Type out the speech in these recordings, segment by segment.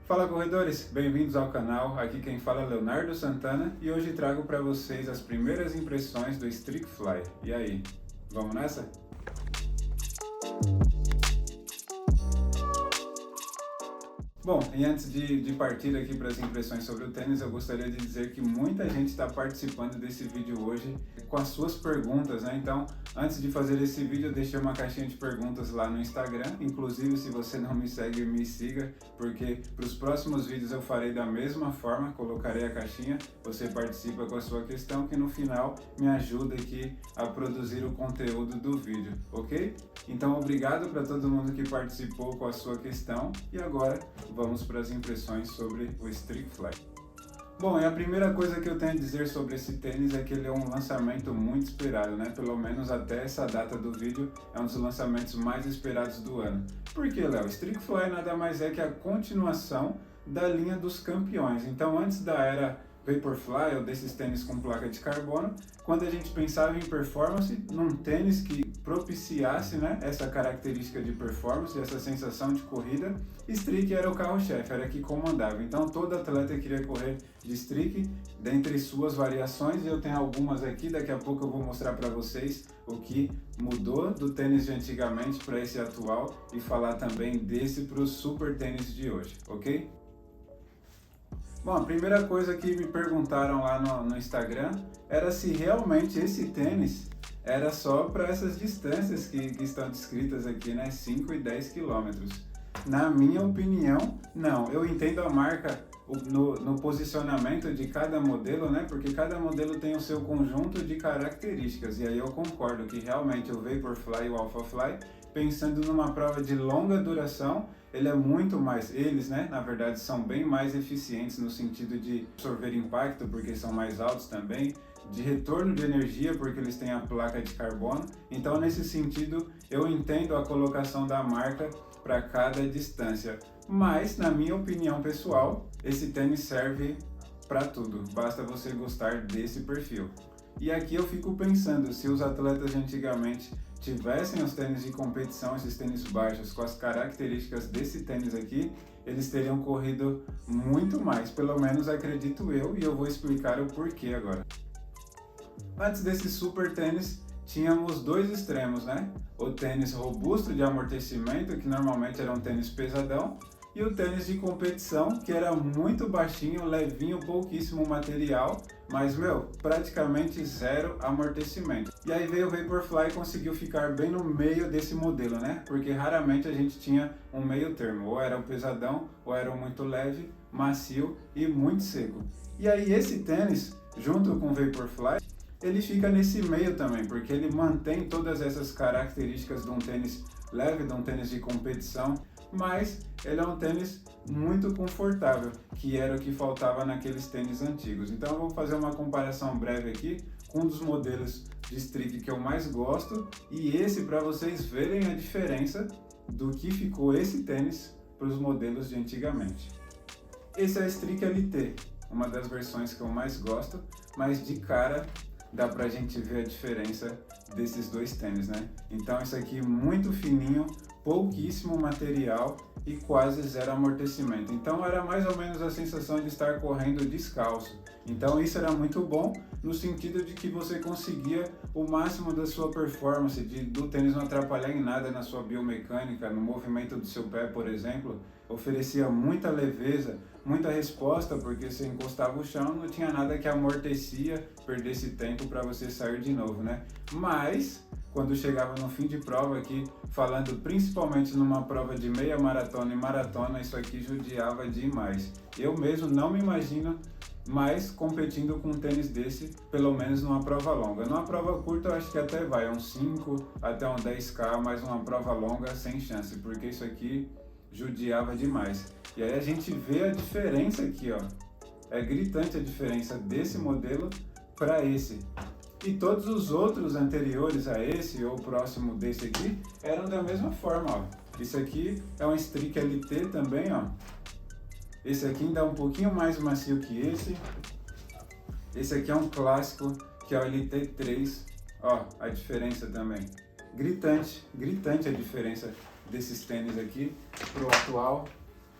Fala corredores, bem-vindos ao canal, aqui quem fala é Leonardo Santana e hoje trago para vocês as primeiras impressões do Streak Fly. E aí, vamos nessa? Bom, e antes de partir aqui para as impressões sobre o tênis, eu gostaria de dizer que muita gente está participando desse vídeo hoje com as suas perguntas, né? Então, antes de fazer esse vídeo, eu deixei uma caixinha de perguntas lá no Instagram. Inclusive, se você não me segue, me siga, porque para os próximos vídeos eu farei da mesma forma, colocarei a caixinha, você participa com a sua questão, que no final me ajuda aqui a produzir o conteúdo do vídeo, ok? Então, obrigado para todo mundo que participou com a sua questão e agora vamos para as impressões sobre o Streak Fly. Bom, e a primeira coisa que eu tenho a dizer sobre esse tênis é que ele é um lançamento muito esperado, né? Pelo menos até essa data do vídeo é um dos lançamentos mais esperados do ano. Por que, Léo? Streak Fly nada mais é que a continuação da linha dos campeões. Então, antes da era Vaporfly ou desses tênis com placa de carbono, quando a gente pensava em performance, num tênis que propiciasse, né, essa característica de performance, essa sensação de corrida, Streak era o carro-chefe, era que comandava. Então todo atleta queria correr de Streak, dentre suas variações, e eu tenho algumas aqui, daqui a pouco eu vou mostrar para vocês o que mudou do tênis de antigamente para esse atual e falar também desse para o super tênis de hoje, ok? Bom, a primeira coisa que me perguntaram lá no Instagram era se realmente esse tênis era só para essas distâncias que estão descritas aqui, né? 5 e 10 quilômetros. Na minha opinião, não. Eu entendo a marca no posicionamento de cada modelo, né? Porque cada modelo tem o seu conjunto de características. E aí eu concordo que realmente o Vaporfly e o Alphafly, pensando numa prova de longa duração, ele é muito mais, eles, né, na verdade, são bem mais eficientes no sentido de absorver impacto, porque são mais altos também, de retorno de energia, porque eles têm a placa de carbono. Então, nesse sentido, eu entendo a colocação da marca para cada distância. Mas, na minha opinião pessoal, esse tênis serve para tudo, basta você gostar desse perfil. E aqui eu fico pensando, se os atletas de antigamente tivessem os tênis de competição, esses tênis baixos, com as características desse tênis aqui, eles teriam corrido muito mais, pelo menos acredito eu, e eu vou explicar o porquê agora. Antes desse super tênis, tínhamos dois extremos, né? O tênis robusto de amortecimento, que normalmente era um tênis pesadão, e o tênis de competição, que era muito baixinho, levinho, pouquíssimo material, mas, praticamente zero amortecimento. E aí veio o Vaporfly e conseguiu ficar bem no meio desse modelo, né? Porque raramente a gente tinha um meio termo, ou era um pesadão, ou era um muito leve, macio e muito seco. E aí esse tênis, junto com o Vaporfly, ele fica nesse meio também, porque ele mantém todas essas características de um tênis leve, de um tênis de competição, mas ele é um tênis muito confortável, que era o que faltava naqueles tênis antigos. Então eu vou fazer uma comparação breve aqui com um dos modelos de Streak que eu mais gosto e esse para vocês verem a diferença do que ficou esse tênis para os modelos de antigamente. Esse é o Streak LT, uma das versões que eu mais gosto, mas de cara dá pra gente ver a diferença desses dois tênis, né? Então isso aqui muito fininho, pouquíssimo material e quase zero amortecimento. Então era mais ou menos a sensação de estar correndo descalço. Então isso era muito bom no sentido de que você conseguia o máximo da sua performance, do tênis não atrapalhar em nada na sua biomecânica, no movimento do seu pé, por exemplo. Oferecia muita leveza, muita resposta, porque você encostava o chão, não tinha nada que amortecia, perdesse tempo para você sair de novo, né? Mas quando chegava no fim de prova aqui, falando principalmente numa prova de meia maratona e maratona, isso aqui judiava demais. Eu mesmo não me imagino mais competindo com um tênis desse, pelo menos numa prova longa. Numa prova curta eu acho que até vai, uns 5 até um 10K, mas uma prova longa sem chance, porque isso aqui judiava demais. E aí a gente vê a diferença aqui, ó. É gritante a diferença desse modelo para esse. E todos os outros anteriores a esse ou próximo desse aqui eram da mesma forma, ó. Isso aqui é um Streak LT também, ó. Esse aqui ainda é um pouquinho mais macio que esse. Esse aqui é um clássico, que é o LT3. Ó, a diferença também. Gritante a diferença desses tênis aqui pro atual.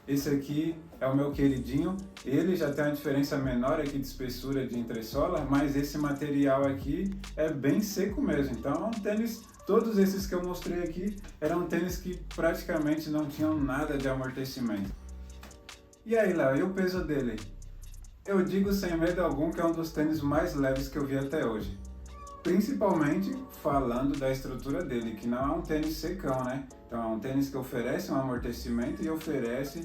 Esse aqui é o meu queridinho, ele já tem uma diferença menor aqui de espessura de entressola, mas esse material aqui é bem seco mesmo, então é um tênis, todos esses que eu mostrei aqui eram tênis que praticamente não tinham nada de amortecimento. E aí, Léo, e o peso dele? Eu digo sem medo algum que é um dos tênis mais leves que eu vi até hoje. Principalmente falando da estrutura dele, que não é um tênis secão, né? Então é um tênis que oferece um amortecimento e oferece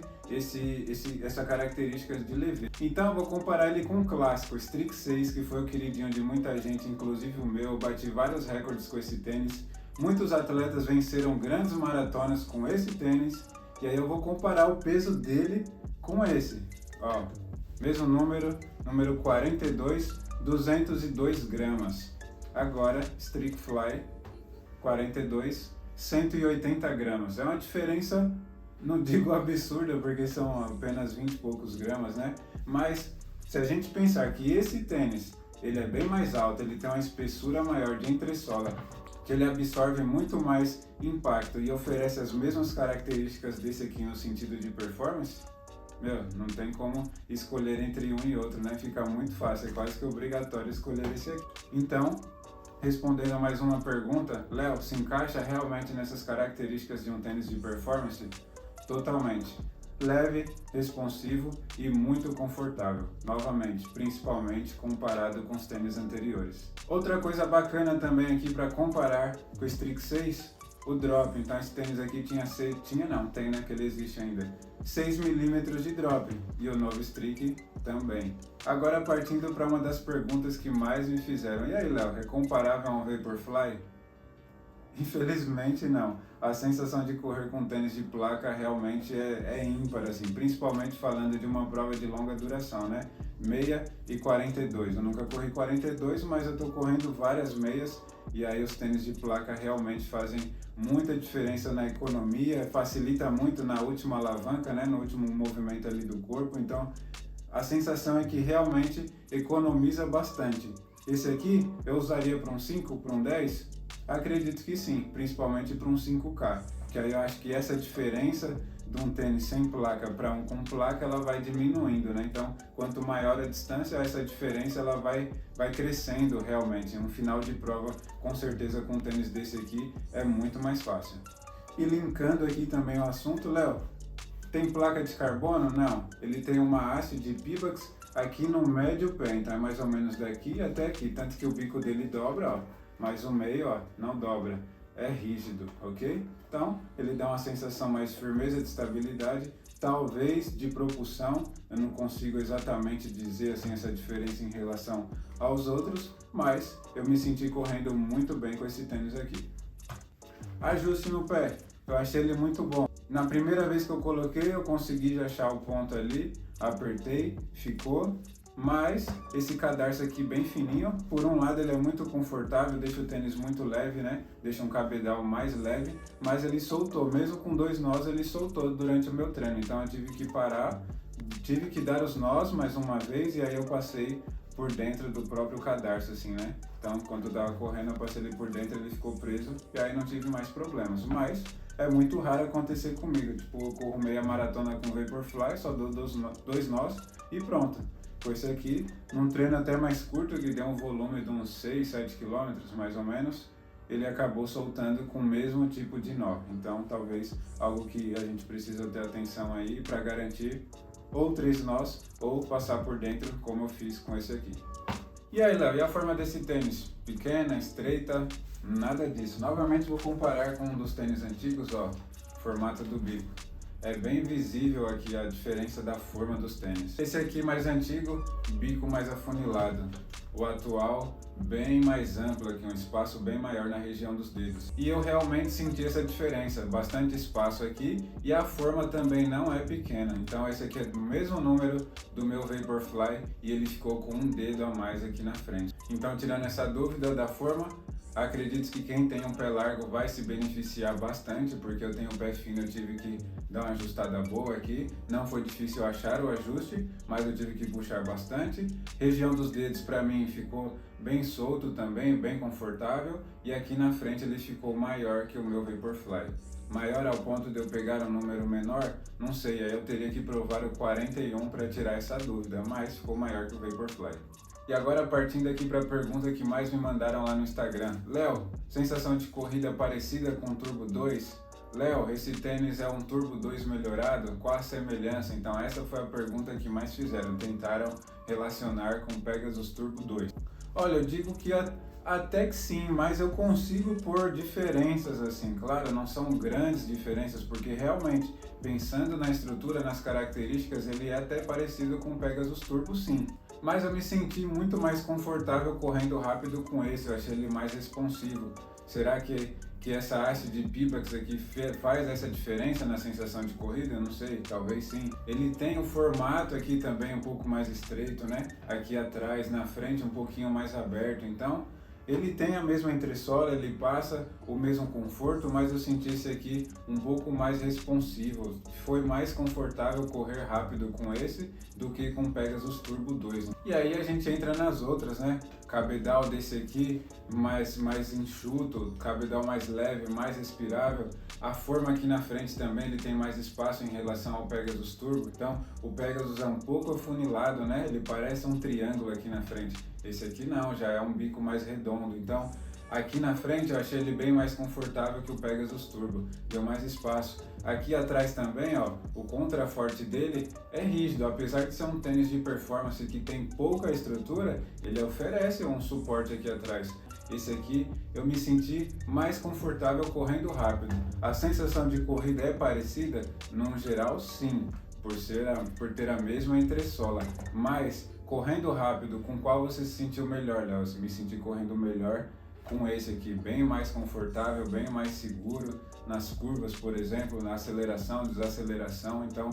essa característica de leveza. Então eu vou comparar ele com o clássico Strix 6, que foi o queridinho de muita gente, inclusive o meu. Eu bati vários recordes com esse tênis. Muitos atletas venceram grandes maratonas com esse tênis. E aí eu vou comparar o peso dele com esse. Ó, mesmo número 42, 202 gramas. Agora, Strix Fly 42, 180 gramas. É uma diferença, não digo absurda, porque são apenas 20 e poucos gramas, né? Mas se a gente pensar que esse tênis, ele é bem mais alto, ele tem uma espessura maior de entressola, que ele absorve muito mais impacto e oferece as mesmas características desse aqui no sentido de performance, meu, não tem como escolher entre um e outro, né? Fica muito fácil, é quase que obrigatório escolher esse aqui. Então, respondendo a mais uma pergunta, Léo, se encaixa realmente nessas características de um tênis de performance? Totalmente. Leve, responsivo e muito confortável. Novamente, principalmente comparado com os tênis anteriores. Outra coisa bacana também aqui para comparar com o Strix 6, o drop. Então esse tênis aqui tem, né, que ele existe ainda, 6 milímetros de drop, e o novo Strix também. Agora partindo para uma das perguntas que mais me fizeram, e aí Léo, é comparável a um Vaporfly? Infelizmente não. A sensação de correr com tênis de placa realmente é ímpar, assim, principalmente falando de uma prova de longa duração, né? Meia e 42. Eu nunca corri 42, mas eu estou correndo várias meias e aí os tênis de placa realmente fazem muita diferença na economia, facilita muito na última alavanca, né? No último movimento ali do corpo, então a sensação é que realmente economiza bastante. Esse aqui eu usaria para um 5, para um 10? Acredito que sim, principalmente para um 5K, que aí eu acho que essa diferença de um tênis sem placa para um com placa, ela vai diminuindo, né? Então, quanto maior a distância, essa diferença ela vai crescendo realmente. No final de prova, com certeza com um tênis desse aqui é muito mais fácil. E linkando aqui também o assunto, Léo, tem placa de carbono? Não, ele tem uma haste de Pebax aqui no médio pé, então é mais ou menos daqui até aqui, tanto que o bico dele dobra, ó. Mas o meio, ó, não dobra, é rígido, ok? Então, ele dá uma sensação mais de firmeza, de estabilidade, talvez de propulsão. Eu não consigo exatamente dizer assim essa diferença em relação aos outros, mas eu me senti correndo muito bem com esse tênis aqui. Ajuste no pé, eu achei ele muito bom. Na primeira vez que eu coloquei, eu consegui achar o ponto ali, apertei, ficou. Mas esse cadarço aqui bem fininho, por um lado ele é muito confortável, deixa o tênis muito leve, né? Deixa um cabedal mais leve, mas ele soltou, mesmo com 2 nós ele soltou durante o meu treino, então eu tive que parar, tive que dar os nós mais uma vez e aí eu passei por dentro do próprio cadarço, assim, né? Então quando eu tava correndo eu passei ele por dentro, ele ficou preso e aí não tive mais problemas, mas é muito raro acontecer comigo, tipo eu corro meia maratona com Vaporfly, só dou 2 nós e pronto. Com esse aqui, num treino até mais curto, que deu um volume de uns 6, 7 km mais ou menos, ele acabou soltando com o mesmo tipo de nó. Então, talvez algo que a gente precisa ter atenção aí para garantir ou 3 nós ou passar por dentro, como eu fiz com esse aqui. E aí, Léo, e a forma desse tênis? Pequena, estreita? Nada disso. Novamente vou comparar com um dos tênis antigos, ó, formato do bico. É bem visível aqui a diferença da forma dos tênis. Esse aqui mais antigo, bico mais afunilado. O atual, bem mais amplo aqui, um espaço bem maior na região dos dedos. E eu realmente senti essa diferença, bastante espaço aqui e a forma também não é pequena. Então esse aqui é do mesmo número do meu Vaporfly e ele ficou com um dedo a mais aqui na frente. Então tirando essa dúvida da forma, acredito que quem tem um pé largo vai se beneficiar bastante, porque eu tenho um pé fino, eu tive que dar uma ajustada boa aqui. Não foi difícil achar o ajuste, mas eu tive que puxar bastante. Região dos dedos para mim ficou bem solto também, bem confortável. E aqui na frente ele ficou maior que o meu Vaporfly. maior ao ponto de eu pegar um número menor? Não sei, aí eu teria que provar o 41 para tirar essa dúvida, mas ficou maior que o Vaporfly. E agora partindo aqui para a pergunta que mais me mandaram lá no Instagram. Léo, sensação de corrida parecida com o Turbo 2? Léo, esse tênis é um Turbo 2 melhorado? Qual a semelhança? Então essa foi a pergunta que mais fizeram, tentaram relacionar com o Pegasus Turbo 2. Olha, eu digo que até que sim, mas eu consigo pôr diferenças assim, claro, não são grandes diferenças, porque realmente, pensando na estrutura, nas características, ele é até parecido com o Pegasus Turbo sim. Mas eu me senti muito mais confortável correndo rápido com esse, eu achei ele mais responsivo. Será que essa haste de Pebax aqui faz essa diferença na sensação de corrida? Eu não sei, talvez sim. Ele tem o formato aqui também um pouco mais estreito, né? Aqui atrás, na frente um pouquinho mais aberto, então ele tem a mesma entressola, ele passa o mesmo conforto, mas eu senti esse aqui um pouco mais responsivo. Foi mais confortável correr rápido com esse do que com o Pegasus Turbo 2. E aí a gente entra nas outras, né? Cabedal desse aqui mais enxuto, cabedal mais leve, mais respirável. A forma aqui na frente também ele tem mais espaço em relação ao Pegasus Turbo. Então o Pegasus é um pouco afunilado, né? Ele parece um triângulo aqui na frente. Esse aqui não, já é um bico mais redondo. Então aqui na frente eu achei ele bem mais confortável que o Pegasus Turbo, deu mais espaço. Aqui atrás também, ó, o contraforte dele é rígido, apesar de ser um tênis de performance que tem pouca estrutura, ele oferece um suporte aqui atrás. Esse aqui eu me senti mais confortável correndo rápido. A sensação de corrida é parecida? No geral, sim, por ter a mesma entressola, mas correndo rápido, com qual você se sentiu melhor, Léo? Eu me senti correndo melhor com esse aqui, bem mais confortável, bem mais seguro nas curvas, por exemplo, na aceleração, desaceleração. Então,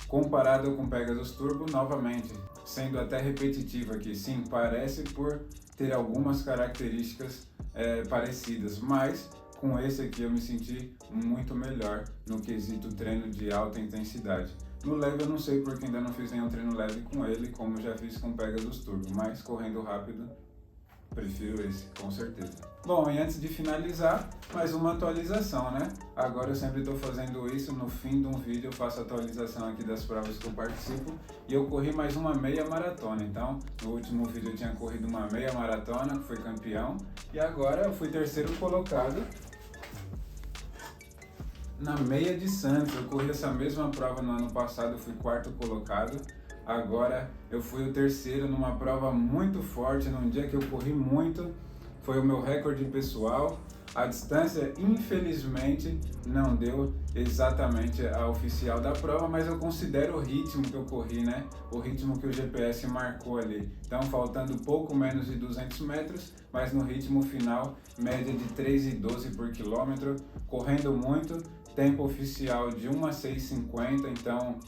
comparado com o Pegasus Turbo, novamente, sendo até repetitivo aqui, sim, parece por ter algumas características parecidas, mas com esse aqui eu me senti muito melhor no quesito treino de alta intensidade. No leve eu não sei porque ainda não fiz nenhum treino leve com ele, como já fiz com o Pegasus Turbo, mas correndo rápido, prefiro esse, com certeza. Bom, e antes de finalizar, mais uma atualização, né? Agora eu sempre estou fazendo isso, no fim de um vídeo eu faço a atualização aqui das provas que eu participo e eu corri mais uma meia maratona. Então, no último vídeo eu tinha corrido uma meia maratona, fui campeão, e agora eu fui terceiro colocado na meia de Santos. Eu corri essa mesma prova no ano passado, eu fui quarto colocado. Agora eu fui o terceiro numa prova muito forte, num dia que eu corri muito, foi o meu recorde pessoal. A distância, infelizmente, não deu exatamente a oficial da prova, mas eu considero o ritmo que eu corri, né? O ritmo que o GPS marcou ali. Então, faltando pouco menos de 200 metros, mas no ritmo final, média de 3,12 por quilômetro, correndo muito, tempo oficial de 1:6:50, então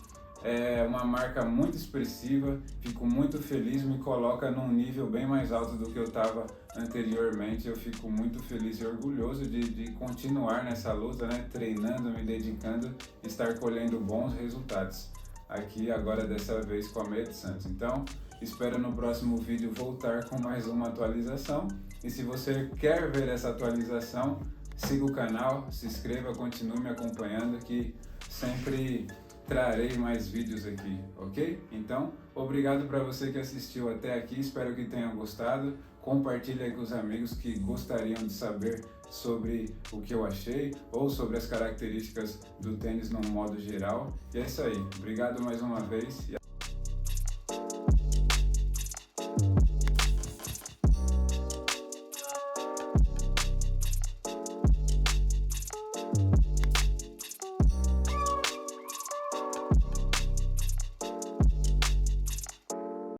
é uma marca muito expressiva, fico muito feliz, me coloca num nível bem mais alto do que eu estava anteriormente. Eu fico muito feliz e orgulhoso de continuar nessa luta, né? Treinando, me dedicando, estar colhendo bons resultados aqui agora dessa vez com a meia de Santos. Então, espero no próximo vídeo voltar com mais uma atualização, e se você quer ver essa atualização, siga o canal, se inscreva, continue me acompanhando que sempre trarei mais vídeos aqui, ok? Então, obrigado para você que assistiu até aqui, espero que tenha gostado. Compartilhe aí com os amigos que gostariam de saber sobre o que eu achei ou sobre as características do tênis no modo geral. E é isso aí, obrigado mais uma vez.